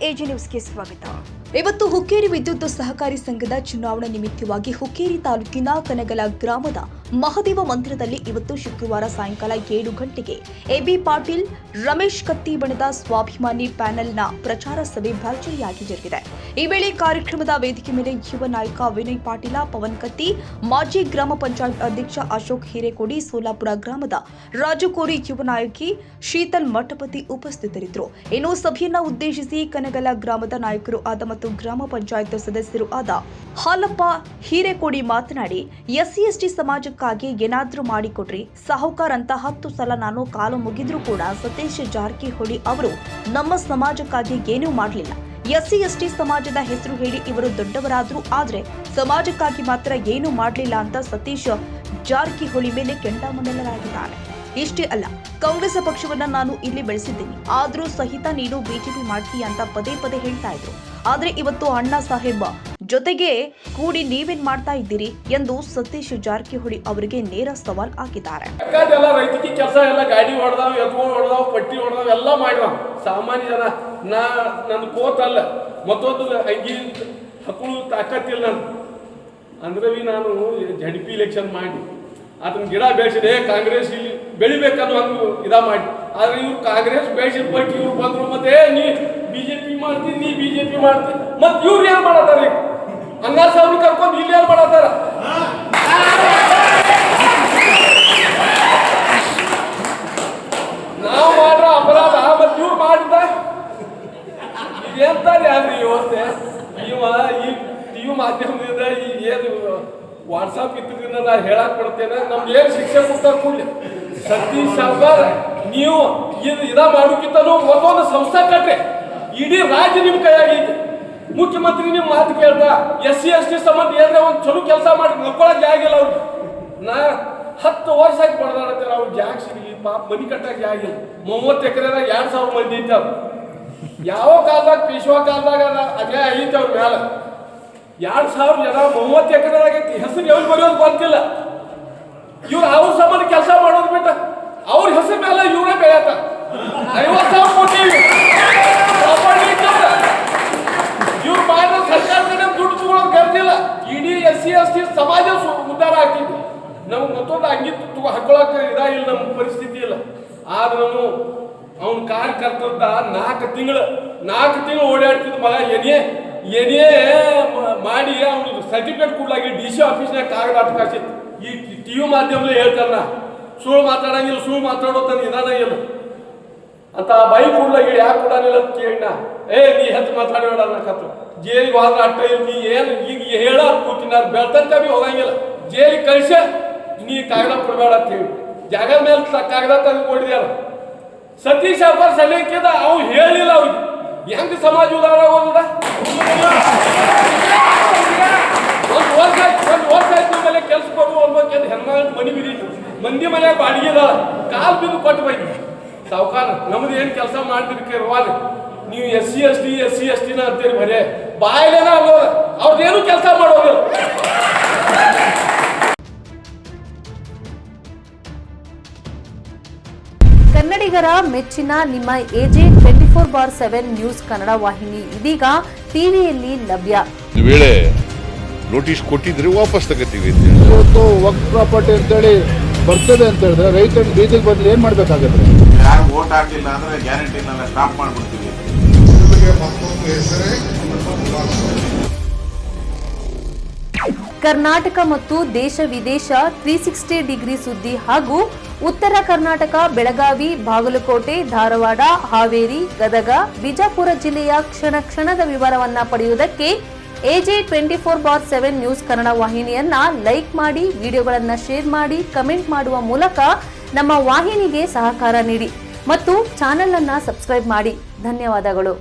AG ನ್ಯೂಸ್ಗೆ ಸ್ವಾಗತ. ಇವತ್ತು ಹುಕ್ಕೇರಿ ವಿದ್ಯುತ್ ಸಹಕಾರಿ ಸಂಘದ ಚುನಾವಣೆ ನಿಮಿತ್ತವಾಗಿ ಹುಕ್ಕೇರಿ ತಾಲೂಕಿನ ಕನಗಲ ಗ್ರಾಮದ ಮಹಾದೇವ ಮಂದಿರದಲ್ಲಿ ಇವತ್ತು ಶುಕ್ರವಾರ ಸಾಯಂಕಾಲ 7 ಗಂಟೆಗೆ ಎಬಿ ಪಾಟೀಲ್, ರಮೇಶ್ ಕತ್ತಿ ಬಣದ ಸ್ವಾಭಿಮಾನಿ ಪ್ಯಾನೆಲ್ನ ಪ್ರಚಾರ ಸಭೆ ಭರ್ಜರಿಯಾಗಿ ಜರುಗಿದೆ. ಈ ವೇಳೆ ಕಾರ್ಯಕ್ರಮದ ವೇದಿಕೆ ಮೇಲೆ ಯುವ ನಾಯಕ ವಿನಯ್ ಪಾಟೀಲ, ಪವನ್ ಕತ್ತಿ, ಮಾಜಿ ಗ್ರಾಮ ಪಂಚಾಯತ್ ಅಧ್ಯಕ್ಷ ಅಶೋಕ್ ಹಿರೇಕೋಡಿ, ಸೋಲಾಪುರ ಗ್ರಾಮದ ರಾಜುಕೋರಿ ಯುವ ನಾಯಕಿ ಶೀತಲ್ ಮಠಪತಿ ಉಪಸ್ಥಿತರಿದ್ದರು. ಇನ್ನು ಸಭೆಯನ್ನ ಉದ್ದೇಶಿಸಿ ಕನಗಲ ಗ್ರಾಮದ ನಾಯಕರು ಆದ ಮತ್ತು ಗ್ರಾಮ ಪಂಚಾಯತ್ ಸದಸ್ಯರು ಆದ ಹಾಲಪ್ಪ ಹಿರೇಕೋಡಿ ಮಾತನಾಡಿ, ಎಸ್ಸಿ ಸಮಾಜಕ್ಕಾಗಿ ಏನಾದ್ರೂ ಮಾಡಿಕೊಡ್ರಿ ಸಾಹುಕಾರ್ ಅಂತ 10 ಸಲ ನಾನು ಕಾಲು ಮುಗಿದ್ರೂ ಕೂಡ ಸತೀಶ್ ಜಾರಕಿಹೊಳಿ ಅವರು ನಮ್ಮ ಸಮಾಜಕ್ಕಾಗಿ ಏನೂ ಮಾಡಲಿಲ್ಲ. ಎಸ್ಸಿ ಸಮಾಜದ ಹೆಸರು ಹೇಳಿ ಇವರು ದೊಡ್ಡವರಾದ್ರು ಆದ್ರೆ ಸಮಾಜಕ್ಕಾಗಿ ಮಾತ್ರ ಏನೂ ಮಾಡಲಿಲ್ಲ ಅಂತ ಸತೀಶ್ ಜಾರಕಿಹೊಳಿ ಮೇಲೆ ಕೆಂಡಾಮಂಡಲರಾಗಿದ್ದಾರೆ. ಇಷ್ಟೇ ಅಲ್ಲ, ಕಾಂಗ್ರೆಸ್ ಪಕ್ಷವನ್ನ ನಾನು ಇಲ್ಲಿ ಬೆಳೆಸಿದ್ದೀನಿ, ಆದ್ರೂ ಸಹಿತ ನೀನು ಬಿಜೆಪಿ ಮಾಡ್ತೀಯ ಅಂತ ಪದೇ ಪದೇ ಹೇಳ್ತಾ ಇದ್ರು. ಆದ್ರೆ ಇವತ್ತು ಅಣ್ಣಾ ಸಾಹೇಬ್ ಜೊತೆಗೆ ಕೂಡಿ ನೀವೇನ್ ಮಾಡ್ತಾ ಇದ್ದೀರಿ ಎಂದು ಸತೀಶ್ ಜಾರಕಿಹೊಳಿ ಅವರಿಗೆ ನೇರ ಸವಾಲ್ ಹಾಕಿದ್ದಾರೆ. ರೈತಕಿ ಕೆಲಸ ಎಲ್ಲ ಗಾಡಿ ಹೊಡೆದಾವ್, ಎತ್ಕೊಂಡು ಹೊಡೆದಾವ್, ಪಟ್ಟಿ ಹೊಡೆದಾವ್, ಎಲ್ಲ ಮಾಡಿದಾವ್. ಸಾಮಾನ್ಯ ಜನ ನನ್ನ ಕೋತಲ್ಲ ಮತ್ತೊಂದು ಅಂಗಿ ಹಕ್ಕಳು ತಾಕತ್ತಿಲ್ಲ ಅಂದ್ರೆ ನಾನು ಜಡ್ಪಿ ಇಲೆಕ್ಷನ್ ಮಾಡಿ ಅದನ್ನ ಗಿಡ ಬೆಳೆಸಿದೆ, ಕಾಂಗ್ರೆಸ್ ಇಲ್ಲಿ ಬೆಳಿಬೇಕನ್ನೋ ಹಂಗೆ ಇದ ಮಾಡಿ. ಆದ್ರೆ ಇವ್ರು ಕಾಂಗ್ರೆಸ್ ಬೆಳೆಸಿದ ಪಟ್ಟಿ ಇವ್ರು ಬಂದ್ರು, ಮತ್ತೆ ನೀ ಬಿಜೆಪಿ ಮಾಡ್ತೀನಿ, ನೀ ಬಿಜೆಪಿ ಮಾಡ್ತೀನಿ, ಮತ್ ಇವ್ರು ಏನ್ ಮಾಡತ್ತಾರ? ಈಗ ಹಂಗಾರ ಸಾವ್ರು ಕರ್ಕೊಂಡು ಇಲ್ಲಿ ಏನ್ ಮಾಡತ್ತಾರ? ನಾವು ಮಾಡ್ರ ಅಪರಾಧ ಮತ್ ಇವ್ರು ಮಾಡಿದ ಎಂತಾರೆ ಯಾರ್ರಿ ಇವತ್ತೆ? ಈ ಟಿವಿ ಮಾಧ್ಯಮದಿಂದ ಈಗ ಏನು ವಾಟ್ಸಾಪ್ ಇದ್ರಿಂದ ನಾ ಹೇಳಕ್ ಕೊಡ್ತೇನೆ, ನಮ್ಗೆ ಏನ್ ಶಿಕ್ಷೆ ಕೊಡ್ತಾ ಕೂಡಲೇ ಸತೀಶ್ ಸಾವ್ಕಾರ್ ನೀವು ಇದ ಮಾಡೋಕ್ಕಿಂತಲೂ ಒಂದೊಂದು ಸಂಸ್ಥೆ ಕಟ್ರೆ ಇಡೀ ರಾಜ್ಯ ನಿಮ್ ಕೈಯಾಗೈತೆ. ಮುಖ್ಯಮಂತ್ರಿ ನಿಮ್ ಮಾತು ಕೇಳ್ತಾ ಎಸ್ಸಿ ಸಂಬಂಧ ಏನ್ರೆ ಒಂದು ಚಲೋ ಕೆಲಸ ಮಾಡಿ ಮಕ್ಕಳಾಗ ಜಾಗಿಲ್ಲ ಅವ್ರಿಗೆ. ನಾ 10 ವರ್ಷ ಆಗಿ ಬಡದಾಡತ್ತಾರ, ಅವ್ರ ಜಾಗ ಸಿಗಲಿ, ಪಾಪ ಮನಿ ಕಟ್ಟಾಗ ಜಾಗಿಲ್ಲ. 30 ಎಕರೆದಾಗ 2000 ಮಂದಿ ಐತೆ. ಅವ್ರು ಯಾವ ಕಾಲದಾಗ ಪೇಶ್ವಾ ಕಾಲದಾಗ ಅದೇ ಐತೆ ಅವ್ರ ಮ್ಯಾಲ 2000 ಜನ 30 ಎಕರೆದಾಗ ಹೆಸರು ಎಲ್ಲಿ ಬರೆಯೋದು ಗೊತ್ತಿಲ್ಲ. ಇವ್ರು ಅವ್ರ ಸಂಬಂಧ ಕೆಲಸ ಮಾಡೋದು ಬಿಟ್ಟ ಅವ್ರ ಹೆಸರು ಮೇಲೆ ಇವರೇ ಬೆಳೆಯತ್ತ 50,000 ಕೋಟಿ ಇವ್ರು ಮಾಡಿದ ಸರ್ಕಾರದಿಂದ ದುಡ್ಡು ತಗೊಳ್ಳೋದು ಕರ್ದಿಲ್ಲ. ಇಡೀ ಎಸ್ಸಿ ಸಮಾಜ ಉದ್ಧಾರ ಆಗ್ತಿತ್ತು. ನಮ್ಗೆ ಮತ್ತೊಂದು ಅಂಗಿ ಹಾಕೊಳಕ್ಕೆ ಇದಾಗಿಲ್ಲ, ನಮ್ಮ ಪರಿಸ್ಥಿತಿ ಇಲ್ಲ. ಆದ್ರೆ ನಾವು ಅವನ ಕಾರ್ಯಕರ್ತದ 4 ತಿಂಗಳು ಓಡಾಡ್ತಿದ್ದ ಮಗ ಏನೇ ಮಾಡಿ ಅವ್ನಿಗೆ ಸರ್ಟಿಫಿಕೇಟ್ ಕೊಡ್ಲಾಗಿ DC ಆಫೀಸ್ನಾಗ ಕಾಗದ ಅಟ್ಕಾಸಿತ್ತು. ಈ ಟಿವಿ ಮಾಧ್ಯಮದಲ್ಲಿ ಹೇಳ್ತಾನ ಸುಳ್ಳು ಮಾತಾಡಂಗಿಲ್ಲ, ಸುಳ್ಳು ಮಾತಾಡೋತಾನ ಇದಾನ ಇಲ್ಲ ಅಂತ ಬೈ ಕೊಡ್ಲಾಗಿ ಯಾಕೆ ಕೊಡಾನಿಲ್ಲ ಅಂತ ಕೇಳಿನ. ನೀ ಹೆಚ್ಚು ಮಾತಾಡಬೇಡ ಅನ್ನಕತ್ತು. ಜೈಲಿಗೆ ಹೋದ್ರೆ ಅಟ್ಟ ನೀ ಏನು ಈಗ ಹೇಳ ಕೂತಿನ ಬೆಳ್ತನಕ ಬಿ ಹೋಗಂಗಿಲ್ಲ. ಜೈಲಿಗೆ ಕಳಿಸ ನೀ ಕಾಗದ ಕೊಡಬೇಡ ಅಂತ ಹೇಳಿ ಜಾಗದ ಮೇಲೆ ಕಾಗದ ತಂದು ಕೊಡಿದ್ಯಾರ. ಸತೀಶ್ ಸಾವ್ಕಾರ್ ಸಲಹೆಕಿದ ಅವು ಹೇಳಿಲ್ಲ ಅವ್ರಿಗೆ ಹೆಂಗ್ ಸಮಾಜ ಉದಾರ ಆಗೋದ. ಒಂದು ವರ್ಷ ಆಯ್ತು ಮೇಲೆ ಕೆಲ್ಸಕ್ಕೆ ಹೋಗುವ ಅನ್ಬೇಕಂತ ಹೆಣ್ಮಗಳು ಮನಿ ಬಿದ್ದಿತ್ತು, ಮಂದಿ ಮನ್ಯಾಗ ಬಾಡಿಗೆ ಅದ, ಕಾಲು ಬಿದ್ದು ಕೊಟ್ಟು ಬೈತಿ. ಸಾವ್ಕಾರ ನಮ್ದು ಏನು ಕೆಲಸ ಮಾಡ್ತಿರ್ಕಿರುವಾಗ ನೀವು ಎಸ್ಸಿ ನ ಅಂತೀರಿ, ಬರೇ ಬಾಯಿಲೇನ ಅಲ್ಲೋ ಅವ್ರದ್ದೇನು ಕೆಲಸ ಮಾಡೋದಿಲ್ಲ. ಕನ್ನಡಿಗರ ಮೆಚ್ಚಿನ ನಿಮ್ಮ ಎಜೆ 24/7 ನ್ಯೂಸ್ ಕನ್ನಡ ವಾಹಿನಿ ಇದೀಗ ಟಿವಿಯಲ್ಲಿ ಲಭ್ಯ. ವೇಳೆ ನೋಟಿಸ್ ಕೊಟ್ಟಿದ್ರೆ ವಾಪಸ್ ತಗೋತೀವಿ. ಇವತ್ತು ವಕ್ಫ್ ಪ್ರಾಪರ್ಟಿ ಅಂತೇಳಿ ಬರ್ತದೆ ಅಂತ ಹೇಳಿದ್ರೆ ರೈತರು ಬೀದಿಗೆ ಬಂದ್ರೆ ಏನ್ ಮಾಡ್ಬೇಕಾಗತ್ತೆ? ಯಾರು ವೋಟ್ ಹಾಕಿಲ್ಲ ಅಂದ್ರೆ ಗ್ಯಾರಂಟಿನೆಲ್ಲ ಸ್ಟಾಪ್ ಮಾಡ್ಬಿಡ್ತೀವಿ. ಕರ್ನಾಟಕ ಮತ್ತು ದೇಶ ವಿದೇಶ 360 ಡಿಗ್ರಿ ಸುದ್ದಿ ಹಾಗೂ ಉತ್ತರ ಕರ್ನಾಟಕ, ಬೆಳಗಾವಿ, ಬಾಗಲಕೋಟೆ, ಧಾರವಾಡ, ಹಾವೇರಿ, ಗದಗ, ಬಿಜಾಪುರ ಜಿಲ್ಲೆಯ ಕ್ಷಣದ ವಿವರವನ್ನ ಪಡೆಯುವುದಕ್ಕೆ ಎಜೆ 24/7 ನ್ಯೂಸ್ ಕನ್ನಡ ವಾಹಿನಿಯನ್ನ ಲೈಕ್ ಮಾಡಿ, ವಿಡಿಯೋಗಳನ್ನ ಶೇರ್ ಮಾಡಿ, ಕಮೆಂಟ್ ಮಾಡುವ ಮೂಲಕ ನಮ್ಮ ವಾಹಿನಿಗೆ ಸಹಕಾರ ನೀಡಿ ಮತ್ತು ಚಾನೆಲ್ ಅನ್ನ ಸಬ್ಸ್ಕ್ರೈಬ್ ಮಾಡಿ. ಧನ್ಯವಾದಗಳು.